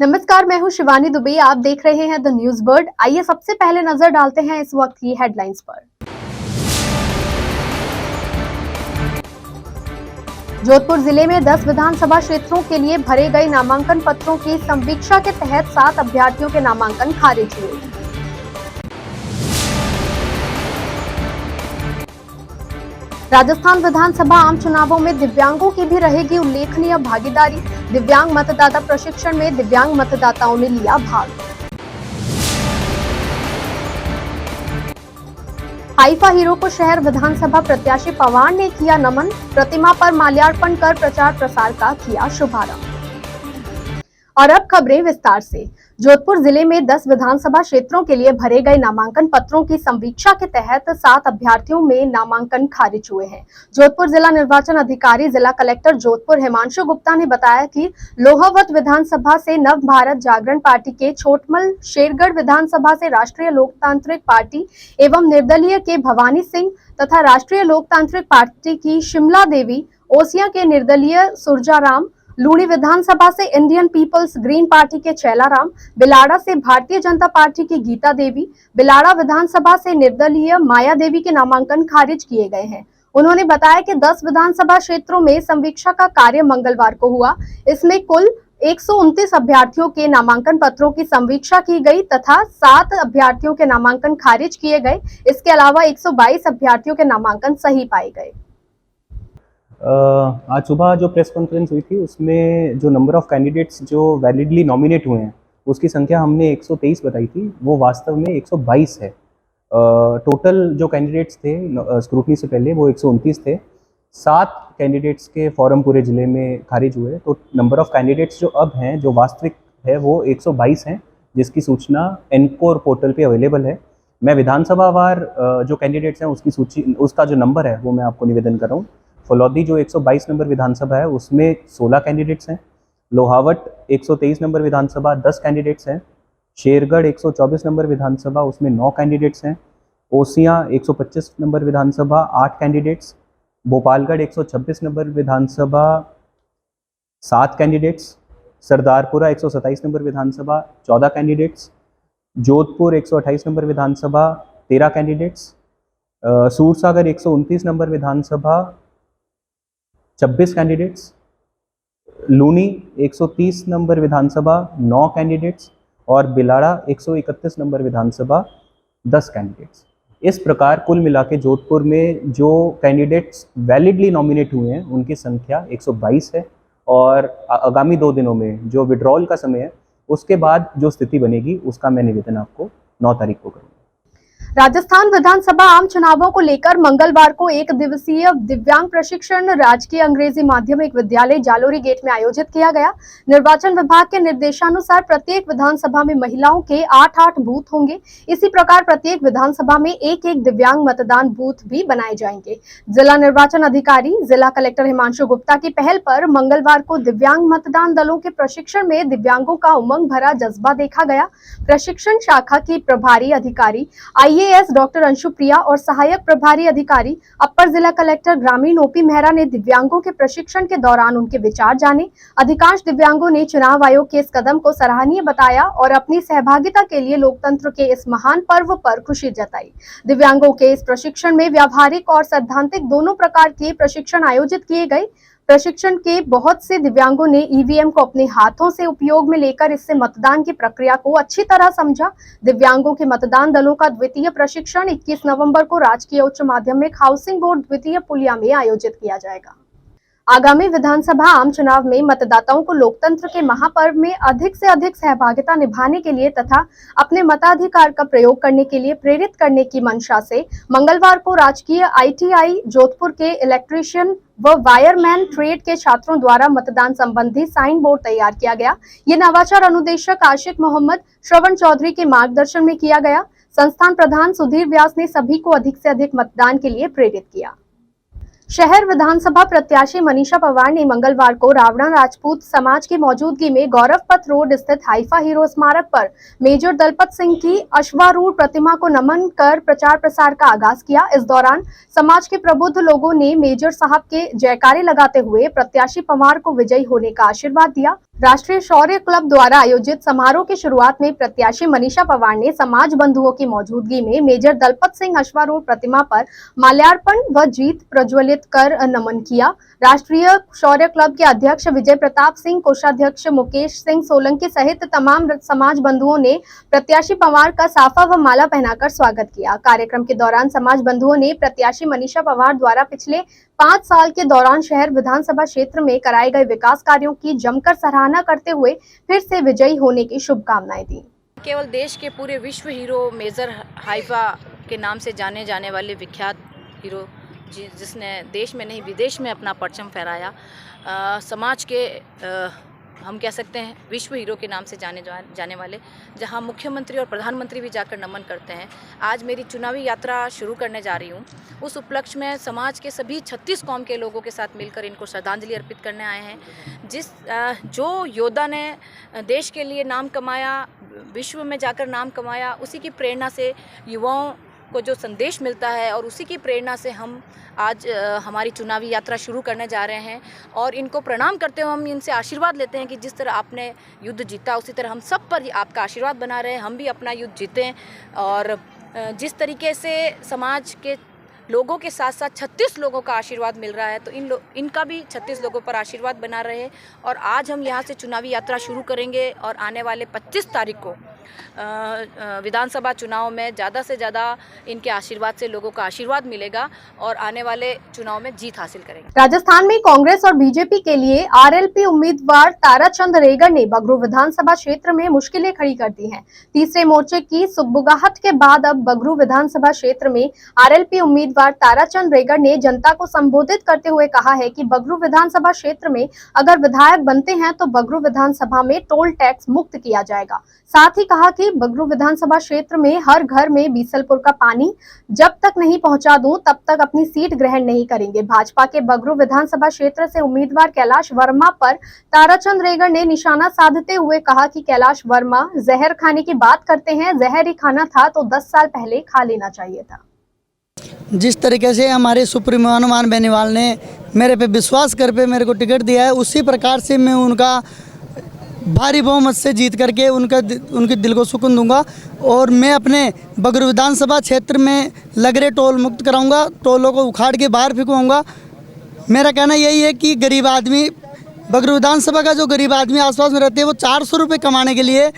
नमस्कार, मैं हूं शिवानी दुबे। आप देख रहे हैं द न्यूज बर्ड। आइए सबसे पहले नजर डालते हैं इस वक्त की हेडलाइंस पर। जोधपुर जिले में 10 विधानसभा क्षेत्रों के लिए भरे गए नामांकन पत्रों की संवीक्षा के तहत 7 अभ्यर्थियों के नामांकन खारिज हुए। राजस्थान विधानसभा आम चुनावों में दिव्यांगों की भी रहेगी उल्लेखनीय भागीदारी। दिव्यांग मतदाता प्रशिक्षण में दिव्यांग मतदाताओं ने लिया भाग। हाइफा हीरो को शहर विधानसभा प्रत्याशी पवार ने किया नमन। प्रतिमा पर माल्यार्पण कर प्रचार प्रसार का किया शुभारंभ। और अब खबरें विस्तार से। जोधपुर जिले में 10 विधानसभा क्षेत्रों के लिए भरे गए नामांकन पत्रों की संवीक्षा के तहत 7 अभ्यर्थियों में नामांकन खारिज हुए हैं। जोधपुर जिला निर्वाचन अधिकारी जिला कलेक्टर जोधपुर हिमांशु गुप्ता ने बताया कि लोहावत विधानसभा से नव भारत जागरण पार्टी के छोटमल, शेरगढ़ विधानसभा से राष्ट्रीय लोकतांत्रिक पार्टी एवं निर्दलीय के भवानी सिंह तथा राष्ट्रीय लोकतांत्रिक पार्टी की शिमला देवी, ओसिया के निर्दलीय सुरजाराम, लूणी विधानसभा से इंडियन पीपल्स ग्रीन पार्टी के चैलाराम, बिलाड़ा से भारतीय जनता पार्टी की गीता देवी, बिलाड़ा विधानसभा से निर्दलीय माया देवी के नामांकन खारिज किए गए हैं। उन्होंने बताया कि 10 विधानसभा क्षेत्रों में संवीक्षा का कार्य मंगलवार को हुआ। इसमें कुल 129 अभ्यर्थियों के नामांकन पत्रों की संवीक्षा की गई तथा 7 अभ्यर्थियों के नामांकन खारिज किए गए। इसके अलावा 122 अभ्यर्थियों के नामांकन सही पाए गए। आज सुबह जो प्रेस कॉन्फ्रेंस हुई थी उसमें जो नंबर ऑफ कैंडिडेट्स जो वैलिडली नॉमिनेट हुए हैं उसकी संख्या हमने 123 बताई थी, वो वास्तव में 122 है। टोटल जो कैंडिडेट्स थे स्क्रूटनी से पहले वो 129 थे। 7 कैंडिडेट्स के फॉर्म पूरे ज़िले में खारिज हुए, तो नंबर ऑफ कैंडिडेट्स जो अब हैं जो वास्तविक है वो 122 हैं, जिसकी सूचना एनकोर पोर्टल पे अवेलेबल है। मैं विधानसभावार जो कैंडिडेट्स हैं उसकी सूची, उसका जो नंबर है वो मैं आपको निवेदन कर रहा हूँ। फलौदी जो 122 नंबर विधानसभा है उसमें 16 कैंडिडेट्स हैं। लोहावट 123 नंबर विधानसभा 10 कैंडिडेट्स हैं। शेरगढ़ 124 नंबर विधानसभा उसमें 9 कैंडिडेट्स हैं। ओसियां 125 नंबर विधानसभा 8 कैंडिडेट्स। भोपालगढ़ 126 नंबर विधानसभा 7 कैंडिडेट्स। सरदारपुरा 127 नंबर विधानसभा 14 कैंडिडेट्स। जोधपुर 128 नंबर विधानसभा 13 कैंडिडेट्स। सूरसागर 129 नंबर विधानसभा 26 कैंडिडेट्स। लूनी 130 नंबर विधानसभा 9 कैंडिडेट्स और बिलाड़ा 131 नंबर विधानसभा 10 कैंडिडेट्स। इस प्रकार कुल मिला के जोधपुर में जो कैंडिडेट्स वैलिडली नॉमिनेट हुए हैं उनकी संख्या 122 है। और आगामी 2 दिनों में जो विड्रॉल का समय है उसके बाद जो स्थिति बनेगी उसका मैं निवेदन आपको 9 तारीख को करूँगा। राजस्थान विधानसभा आम चुनावों को लेकर मंगलवार को 1 दिवसीय दिव्यांग प्रशिक्षण राजकीय अंग्रेजी माध्यमिक विद्यालय जालोरी गेट में आयोजित किया गया। निर्वाचन विभाग के निर्देशानुसार प्रत्येक विधानसभा में महिलाओं के 8-8 बूथ होंगे। इसी प्रकार प्रत्येक विधानसभा में 1-1 दिव्यांग मतदान बूथ भी बनाए जाएंगे। जिला निर्वाचन अधिकारी जिला कलेक्टर हिमांशु गुप्ता की पहल पर मंगलवार को दिव्यांग मतदान दलों के प्रशिक्षण में दिव्यांगों का उमंग भरा जज्बा देखा गया। प्रशिक्षण शाखा की प्रभारी अधिकारी IAS डॉक्टर अंशु प्रिया और सहायक प्रभारी अधिकारी अपर जिला कलेक्टर ग्रामीण OP मेहरा ने दिव्यांगों के प्रशिक्षण के दौरान उनके विचार जाने। अधिकांश दिव्यांगों ने चुनाव आयोग के इस कदम को सराहनीय बताया और अपनी सहभागिता के लिए लोकतंत्र के इस महान पर्व पर खुशी जताई। दिव्यांगों के इस प्रशिक्षण में व्यावहारिक और सैद्धांतिक दोनों प्रकार के प्रशिक्षण आयोजित किए गए। प्रशिक्षण के बहुत से दिव्यांगों ने EVM को अपने हाथों से उपयोग में लेकर इससे मतदान की प्रक्रिया को अच्छी तरह समझा। दिव्यांगों के मतदान दलों का द्वितीय प्रशिक्षण 21 नवंबर को राजकीय उच्च माध्यमिक हाउसिंग बोर्ड द्वितीय पुलिया में आयोजित किया जाएगा। आगामी विधानसभा आम चुनाव में मतदाताओं को लोकतंत्र के महापर्व में अधिक से अधिक सहभागिता निभाने के लिए तथा अपने मताधिकार का प्रयोग करने के लिए प्रेरित करने की मंशा से मंगलवार को राजकीय ITI जोधपुर के इलेक्ट्रीशियन व वायरमैन ट्रेड के छात्रों द्वारा मतदान संबंधी साइन बोर्ड तैयार किया गया। ये नवाचार अनुदेशक आशिक मोहम्मद श्रवण चौधरी के मार्गदर्शन में किया गया। संस्थान प्रधान सुधीर व्यास ने सभी को अधिक से अधिक मतदान के लिए प्रेरित किया। शहर विधानसभा प्रत्याशी मनीषा पवार ने मंगलवार को रावणा राजपूत समाज की मौजूदगी में गौरव पथ रोड स्थित हाइफा हीरो स्मारक पर मेजर दलपत सिंह की अश्वारूढ़ प्रतिमा को नमन कर प्रचार प्रसार का आगाज किया। इस दौरान समाज के प्रबुद्ध लोगों ने मेजर साहब के जयकारे लगाते हुए प्रत्याशी पवार को विजयी होने का आशीर्वाद दिया। राष्ट्रीय शौर्य क्लब द्वारा आयोजित समारोह की शुरुआत में प्रत्याशी मनीषा पवार ने समाज बंधुओं की मौजूदगी में मेजर दलपत सिंह अश्वारूढ़ प्रतिमा पर माल्यार्पण व जीत प्रज्वलित कर नमन किया। राष्ट्रीय शौर्य क्लब के अध्यक्ष विजय प्रताप सिंह, कोषाध्यक्ष मुकेश सिंह सोलंकी सहित तमाम समाज बंधुओं ने प्रत्याशी पवार का साफा व माला पहनाकर स्वागत किया। कार्यक्रम के दौरान समाज बंधुओं ने प्रत्याशी मनीषा पवार द्वारा पिछले 5 साल के दौरान शहर विधानसभा क्षेत्र में कराए गए विकास कार्यों की जमकर सराहना करते हुए फिर से विजयी होने की शुभकामनाएं दी। केवल देश के पूरे विश्व हीरो मेजर हाइफा के नाम से जाने जाने वाले विख्यात हीरो जिसने देश में नहीं विदेश में अपना परचम फहराया, समाज के हम कह सकते हैं विश्व हीरो के नाम से जाने वाले, जहां मुख्यमंत्री और प्रधानमंत्री भी जाकर नमन करते हैं। आज मेरी चुनावी यात्रा शुरू करने जा रही हूं। उस उपलक्ष्य में समाज के सभी 36 कौम के लोगों के साथ मिलकर इनको श्रद्धांजलि अर्पित करने आए हैं। जो योद्धा ने देश के लिए नाम कमाया, विश्व में जाकर नाम कमाया, उसी की प्रेरणा से युवाओं को जो संदेश मिलता है और उसी की प्रेरणा से हम आज हमारी चुनावी यात्रा शुरू करने जा रहे हैं। और इनको प्रणाम करते हुए हम इनसे आशीर्वाद लेते हैं कि जिस तरह आपने युद्ध जीता उसी तरह हम सब पर आपका आशीर्वाद बना रहे, हम भी अपना युद्ध जीतें। और जिस तरीके से समाज के लोगों के साथ साथ 36 लोगों का आशीर्वाद मिल रहा है, तो इनका भी 36 लोगों पर आशीर्वाद बना रहे। और आज हम यहाँ से चुनावी यात्रा शुरू करेंगे और आने वाले 25 तारीख को विधानसभा चुनाव में ज़्यादा से ज़्यादा इनके आशीर्वाद से लोगों का आशीर्वाद मिलेगा और आने वाले चुनाव में जीत हासिल करेंगे। राजस्थान में कांग्रेस और बीजेपी के लिए आरएलपी उम्मीदवार ताराचंद रेगर ने बगरू विधानसभा क्षेत्र में मुश्किलें खड़ी कर दी हैं। तीसरे मोर्चे की सुगबुगाहट के बाद अब बगरू विधानसभा क्षेत्र में आरएलपी उम्मीदवार ताराचंद रेगर ने जनता को संबोधित करते हुए कहा है कि बगरू विधानसभा क्षेत्र में अगर विधायक बनते हैं तो बगरू विधानसभा में टोल टैक्स मुक्त किया जाएगा। साथ ही कहा कि बगरू विधानसभा क्षेत्र में हर घर में बीसलपुर का पानी जब तक नहीं पहुंचा दूं तब तक अपनी सीट ग्रहण नहीं करेंगे। भाजपा के बगरू विधानसभा क्षेत्र से उम्मीदवार कैलाश वर्मा पर ताराचंद रेगर ने निशाना साधते हुए कहा कि कैलाश वर्मा जहर खाने की बात करते हैं, जहर ही खाना था तो 10 साल पहले खा लेना चाहिए था। जिस तरीके से हमारे सुप्रीमो हनुमान बेनीवाल ने मेरे पे विश्वास कर पे मेरे को टिकट दिया है, उसी प्रकार से मैं उनका भारी बहुमत से जीत करके उनके दिल को सुकून दूंगा। और मैं अपने बगरू विधानसभा क्षेत्र में लग रहे टोल मुक्त कराऊंगा, टोलों को उखाड़ के बाहर फेंकूंगा। मेरा कहना यही है कि गरीब आदमी, बगरू विधानसभा का जो गरीब आदमी आसपास में रहते हैं, वो 400 रुपये कमाने के लिए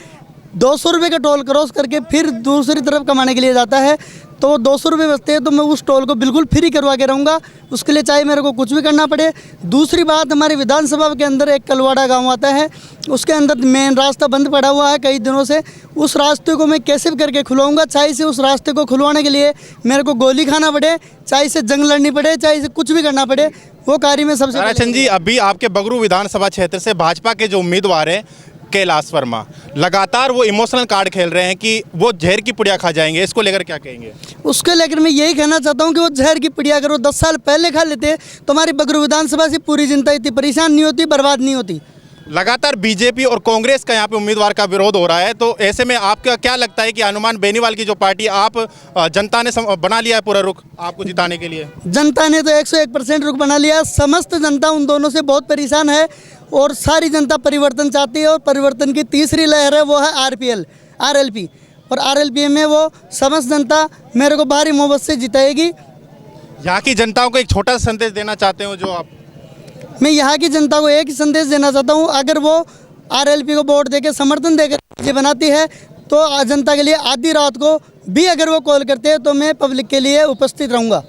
200 रुपये का टोल क्रॉस करके फिर दूसरी तरफ कमाने के लिए जाता है, तो 200 रुपये बचते हैं तो मैं उस टोल को बिल्कुल फ्री करवा के रहूँगा। उसके लिए चाहे मेरे को कुछ भी करना पड़े। दूसरी बात, हमारी विधानसभा के अंदर एक कलवाड़ा गांव आता है, उसके अंदर मेन रास्ता बंद पड़ा हुआ है कई दिनों से। उस रास्ते को मैं कैसे भी करके खुलवाऊँगा, चाहे से उस रास्ते को खुलवाने के लिए मेरे को गोली खाना पड़े, चाहे से जंग लड़नी पड़े, चाहे से कुछ भी करना पड़े, वो कार्य में सबसे। ताराचंद जी, अभी आपके बगरू विधानसभा क्षेत्र से भाजपा के जो उम्मीदवार हैं कैलाश वर्मा, लगातार वो इमोशनल कार्ड खेल रहे हैं कि वो जहर की पुड़िया खा जाएंगे, इसको लेकर क्या कहेंगे? उसके लेकर मैं यही कहना चाहता हूँ कि वो जहर की पुड़िया अगर वो 10 साल पहले खा लेते तो हमारी बगरू विधानसभा से पूरी जनता इतनी परेशान नहीं होती, बर्बाद नहीं होती। लगातार बीजेपी और कांग्रेस का यहाँ पे उम्मीदवार का विरोध हो रहा है, तो ऐसे में आपका क्या लगता है कि हनुमान बेनीवाल की जो पार्टी आप जनता ने बना लिया है पूरा रुख आपको जिताने के लिए? जनता ने तो 101% रुख बना लिया। समस्त जनता उन दोनों से बहुत परेशान है और सारी जनता परिवर्तन चाहती है। और परिवर्तन की तीसरी लहर है, वो है आरएलपी। और आरएलपी में वो समस्त जनता मेरे को भारी मोहब्बत से जिताएगी। यहाँ की जनताओं को एक छोटा सा संदेश देना चाहते हो जो आप? मैं यहाँ की जनता को एक ही संदेश देना चाहता हूँ, अगर वो आरएलपी को वोट देकर समर्थन देकर ये बनाती है तो जनता के लिए आधी रात को भी अगर वो कॉल करते हैं तो मैं पब्लिक के लिए उपस्थित रहूँगा।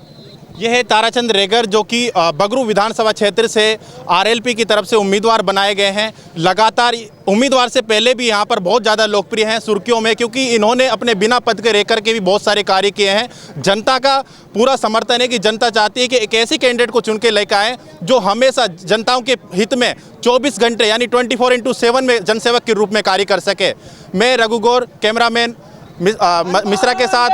यह है ताराचंद रेगर, जो कि बगरू विधानसभा क्षेत्र से आरएलपी की तरफ से उम्मीदवार बनाए गए हैं। लगातार उम्मीदवार से पहले भी यहाँ पर बहुत ज़्यादा लोकप्रिय हैं सुर्खियों में, क्योंकि इन्होंने अपने बिना पद के रह करके भी बहुत सारे कार्य किए हैं। जनता का पूरा समर्थन है कि जनता चाहती है कि एक ऐसी कैंडिडेट को चुन के लेकर आए जो हमेशा जनताओं के हित में 24 घंटे यानी 24/7 में जनसेवक के रूप में कार्य कर सके। मैं रघु गौर, कैमरामैन मिश्रा के साथ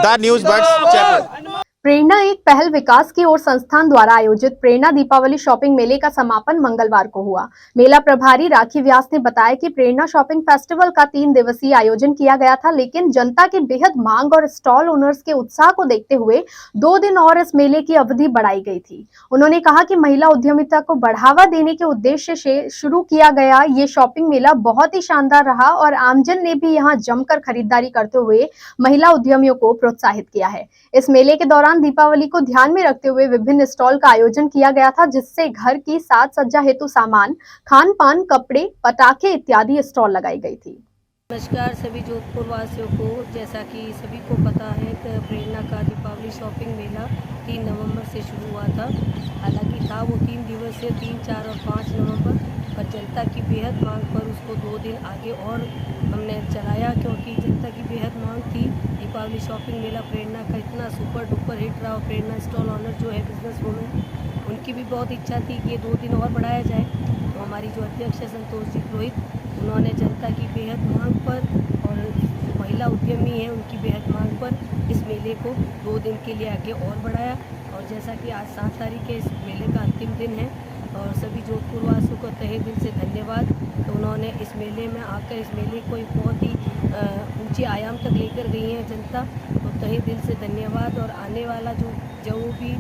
द न्यूज़ बर्ड्स जयपुर। प्रेरणा एक पहल विकास की ओर संस्थान द्वारा आयोजित प्रेरणा दीपावली शॉपिंग मेले का समापन मंगलवार को हुआ। मेला प्रभारी राखी व्यास ने बताया कि प्रेरणा शॉपिंग फेस्टिवल का 3 दिवसीय आयोजन किया गया था, लेकिन जनता की बेहद मांग और स्टॉल ओनर्स के उत्साह को देखते हुए 2 दिन और इस मेले की अवधि बढ़ाई गई थी। उन्होंने कहा कि महिला उद्यमिता को बढ़ावा देने के उद्देश्य से शुरू किया गया ये शॉपिंग मेला बहुत ही शानदार रहा और आमजन ने भी यहाँ जमकर खरीदारी करते हुए महिला उद्यमियों को प्रोत्साहित किया है। इस मेले के दौरान दीपावली को ध्यान में रखते हुए विभिन्न स्टॉल का आयोजन किया गया था, जिससे घर की साज सज्जा हेतु सामान, खान पान, कपड़े, पटाखे इत्यादि स्टॉल लगाई गई थी। नमस्कार सभी जोधपुर वासियों को। जैसा कि सभी को पता है कि प्रेरणा का दीपावली शॉपिंग मेला 3 नवंबर से शुरू हुआ था। हालांकि था वो 3 दिवसीय 3, 4 और 5 नवंबर, पर जनता की बेहद मांग पर उसको 2 दिन आगे और हमने चलाया, क्योंकि जनता की बेहद मांग थी। दीपावली शॉपिंग मेला प्रेरणा का इतना सुपर डुपर हिट रहा और प्रेरणा स्टॉल ऑनर जो है बिजनेस वूमेन, उनकी भी बहुत इच्छा थी कि ये 2 दिन और बढ़ाया जाए। तो हमारी जो अध्यक्ष है संतोष जी पुरोहित, उन्होंने जनता की बेहद मांग पर और महिला उद्यमी हैं उनकी बेहद मांग पर इस मेले को 2 दिन के लिए आगे और बढ़ाया। और जैसा कि आज 7 तारीख है, इस मेले का अंतिम दिन है और सभी जोधपुर वासियों को तहे दिल से धन्यवाद। तो उन्होंने इस मेले में आकर इस मेले को एक बहुत ही ऊंचे आयाम तक लेकर गई है जनता, तो तहे दिल से धन्यवाद। और आने वाला जो भी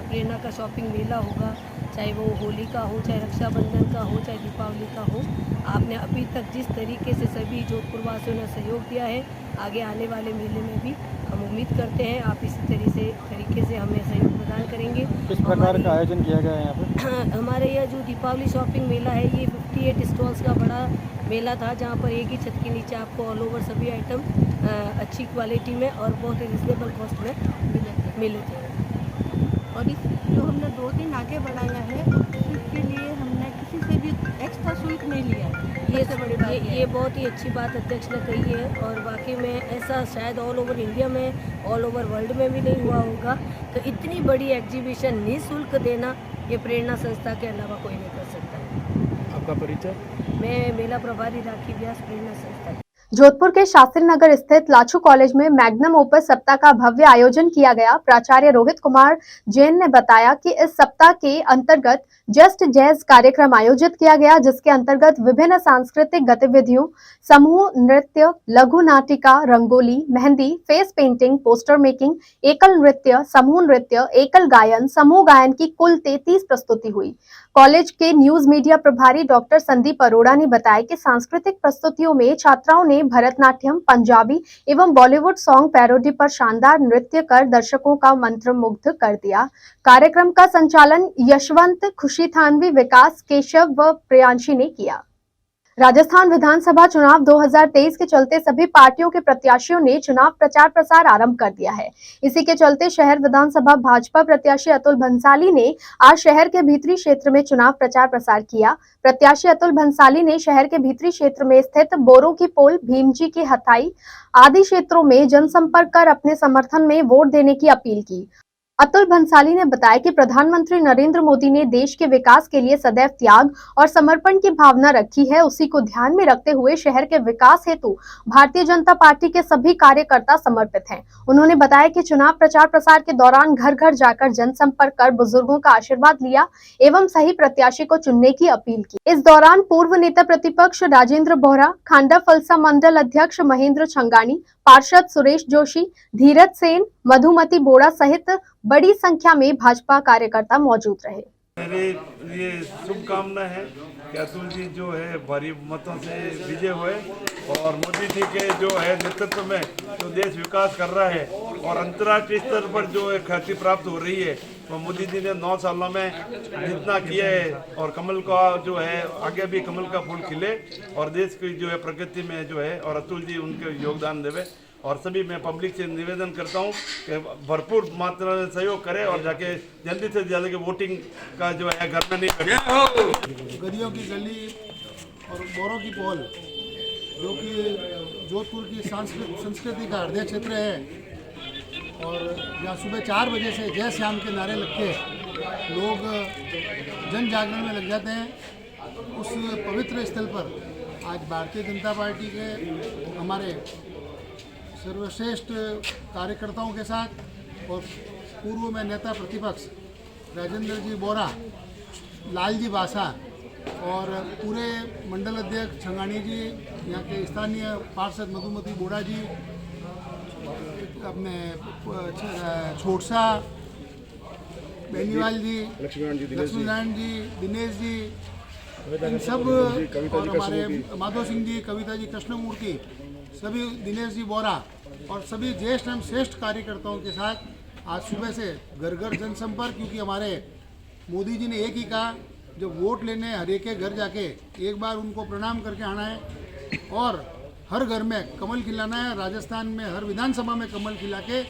प्रेरणा का शॉपिंग मेला होगा, चाहे वो होली का हो, चाहे रक्षाबंधन का हो, चाहे दीपावली का हो, आपने अभी तक जिस तरीके से सभी जोधपुर वासियों ने सहयोग दिया है, आगे आने वाले मेले में भी हम उम्मीद करते हैं आप इसी तरीके से हमें सहयोग प्रदान करेंगे। किस प्रकार का आयोजन किया गया है यहाँ पे? हमारे यहाँ जो दीपावली शॉपिंग मेला है, ये 58 स्टॉल्स का बड़ा मेला था, जहाँ पर एक ही छत के नीचे आपको ऑल ओवर सभी आइटम अच्छी क्वालिटी में और बहुत ही रिजनेबल कॉस्ट में मिले थे। और इस जो हमने 2 दिन आगे बढ़ाया है, इसके लिए हमने किसी से भी एक्स्ट्रा शुल्क नहीं लिया। ये बहुत ही अच्छी बात अध्यक्ष ने कही है और वाकई में ऐसा शायद ऑल ओवर इंडिया में, ऑल ओवर वर्ल्ड में भी नहीं हुआ होगा। तो इतनी बड़ी एग्जीबिशन निःशुल्क देना, ये प्रेरणा संस्था के अलावा कोई नहीं कर सकता। आपका परिचय? मैं मेला प्रभारी राखी व्यास, प्रेरणा संस्था। जोधपुर के शास्त्री नगर स्थित लाछू कॉलेज में मैग्नम ओपस सप्ताह का भव्य आयोजन किया गया। प्राचार्य रोहित कुमार जैन ने बताया कि इस सप्ताह के अंतर्गत जस्ट जैज कार्यक्रम आयोजित किया गया, जिसके अंतर्गत विभिन्न सांस्कृतिक गतिविधियों, समूह नृत्य, लघु नाटिका, rangoli, mehndi, face painting, poster making, एकल नृत्य, समूह नृत्य, एकल गायन, समूह गायन की कुल 33 प्रस्तुति हुई। कॉलेज के न्यूज मीडिया प्रभारी डॉक्टर संदीप अरोड़ा ने बताया कि सांस्कृतिक प्रस्तुतियों में छात्राओं ने भरतनाट्यम, पंजाबी एवं बॉलीवुड सॉन्ग पैरोडी पर शानदार नृत्य कर दर्शकों का मंत्रमुग्ध कर दिया। कार्यक्रम का संचालन यशवंत, खुशी थानवी, विकास, केशव व प्रियांशी ने किया। राजस्थान विधानसभा चुनाव 2023 के चलते सभी पार्टियों के प्रत्याशियों ने चुनाव प्रचार प्रसार आरंभ कर दिया है। इसी के चलते शहर विधानसभा भाजपा प्रत्याशी अतुल भंसाली ने आज शहर के भीतरी क्षेत्र में चुनाव प्रचार प्रसार किया। प्रत्याशी अतुल भंसाली ने शहर के भीतरी क्षेत्र में स्थित बोरों की पोल, भीमजी की हथाई आदि क्षेत्रों में जनसंपर्क कर अपने समर्थन में वोट देने की अपील की। अतुल भंसाली ने बताया कि प्रधानमंत्री नरेंद्र मोदी ने देश के विकास के लिए सदैव त्याग और समर्पण की भावना रखी है। उसी को ध्यान में रखते हुए शहर के विकास हेतु भारतीय जनता पार्टी के सभी कार्यकर्ता समर्पित हैं। उन्होंने बताया कि चुनाव प्रचार प्रसार के दौरान घर घर जाकर जनसंपर्क कर बुजुर्गों का आशीर्वाद लिया एवं सही प्रत्याशी को चुनने की अपील की। इस दौरान पूर्व नेता प्रतिपक्ष राजेंद्र बोहरा, खांडा फलसा मंडल अध्यक्ष महेंद्र छंगानी, पार्षद सुरेश जोशी, धीरज सेन, मधुमती बोड़ा सहित बड़ी संख्या में भाजपा कार्यकर्ता मौजूद रहे। मेरे लिए शुभकामना है कि अतुल जी जो है भारी मतों से विजय हुए और मोदी जी के जो है नेतृत्व में जो देश विकास कर रहा है और अंतर्राष्ट्रीय स्तर पर जो है ख्याति प्राप्त हो रही है, तो मोदी जी ने 9 सालों में जितना किया है और कमल का जो है आगे भी कमल का फूल खिले और देश की जो है प्रगति में जो है और अतुल जी उनके योगदान देवे। और सभी मैं पब्लिक से निवेदन करता हूं कि भरपूर मात्रा में सहयोग करें और जाके जल्दी से जल्दी वोटिंग का जो है घर में नहीं करें। गदियों की गली और बोरों की पोल, जो कि जोधपुर की संस्कृति का हृदय क्षेत्र है और यहाँ सुबह 4 बजे से जय श्याम के नारे लग के लोग जन जागरण में लग जाते हैं। उस पवित्र स्थल पर आज भारतीय जनता पार्टी के हमारे सर्वश्रेष्ठ कार्यकर्ताओं के साथ और पूर्व में नेता प्रतिपक्ष राजेंद्र जी बोरा, लालजी बासा और पूरे मंडल अध्यक्ष छंगानी जी, यहाँ के स्थानीय पार्षद मधुमती बोरा जी, अपने छोटसा बेनीवाल जी, लक्ष्मीनारायण जी, दिनेश जी, इन सब और हमारे माधव सिंह जी, कविता जी, कृष्णमूर्ति, सभी, दिनेश जी बोरा और सभी ज्येष्ठ एवं श्रेष्ठ कार्यकर्ताओं के साथ आज सुबह से घर घर जनसंपर्क, क्योंकि हमारे मोदी जी ने एक ही कहा, जब वोट लेने हर एक के घर जाके एक बार उनको प्रणाम करके आना है और हर घर में कमल खिलाना है। राजस्थान में हर विधानसभा में कमल खिला के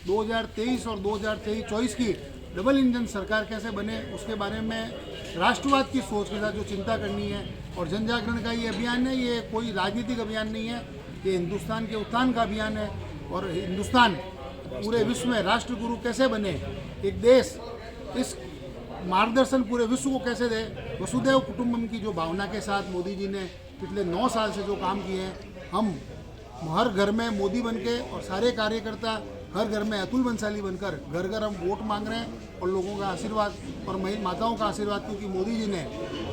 2023 और 2024 की डबल इंजन सरकार कैसे बने उसके बारे में राष्ट्रवाद की सोच के साथ जो चिंता करनी है। और जन जागरण का ये अभियान है, ये कोई राजनीतिक अभियान नहीं है, ये हिंदुस्तान के उत्थान का अभियान है। और हिंदुस्तान पूरे विश्व में राष्ट्रगुरु कैसे बने, एक देश इस मार्गदर्शन पूरे विश्व को कैसे दे, वसुदैव कुटुंबकम की जो भावना के साथ मोदी जी ने पिछले 9 साल से जो काम किए हैं, हम हर घर में मोदी बनके और सारे कार्यकर्ता हर घर में अतुल बंसाली बनकर घर घर हम वोट मांग रहे हैं और लोगों का आशीर्वाद और माताओं का आशीर्वाद, क्योंकि मोदी जी ने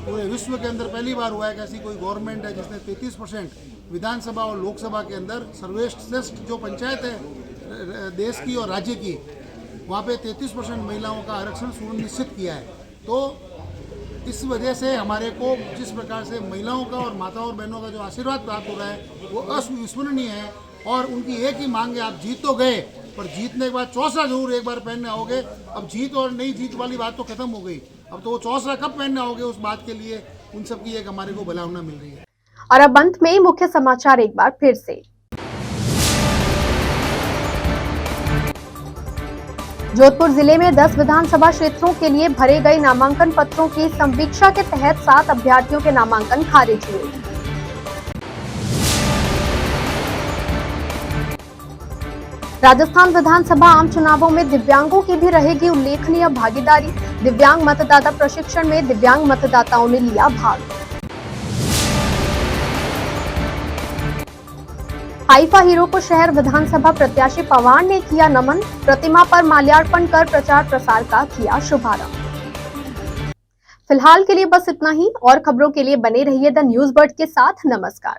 पूरे विश्व के अंदर पहली बार हुआ है कि ऐसी कोई गवर्नमेंट है जिसने 33% विधानसभा और लोकसभा के अंदर सर्वश्रेष्ठ जो पंचायत है देश की और राज्य की, वहाँ पे 33% महिलाओं का आरक्षण सुनिश्चित किया है। तो इस वजह से हमारे को जिस प्रकार से महिलाओं का और माताओं और बहनों का जो आशीर्वाद प्राप्त हो रहा है वो अविस्मरणीय है। और उनकी एक ही मांग है, आप जीत तो गए पर जीतने के बाद चौसरा जरूर एक बार पहनने आओगे। अब जीत और नहीं जीत वाली बात तो खत्म हो गई, अब तो वो चौसरा कब पहनने आओगे उस बात के लिए उन सब की एक हमारे को भलावना मिल रही है। और अब अंत में मुख्य समाचार एक बार फिर से। जोधपुर जिले में 10 विधानसभा क्षेत्रों के लिए भरे गए नामांकन पत्रों की समीक्षा के तहत 7 अभ्यर्थियों के नामांकन खारिज हुए। राजस्थान विधानसभा आम चुनावों में दिव्यांगों की भी रहेगी उल्लेखनीय भागीदारी। दिव्यांग मतदाता प्रशिक्षण में दिव्यांग मतदाताओं ने लिया भाग। हाइफा हीरो को शहर विधानसभा प्रत्याशी पवार ने किया नमन। प्रतिमा पर माल्यार्पण कर प्रचार प्रसार का किया शुभारंभ। फिलहाल के लिए बस इतना ही। और खबरों के लिए बने रहिए द न्यूज बर्ड के साथ। नमस्कार।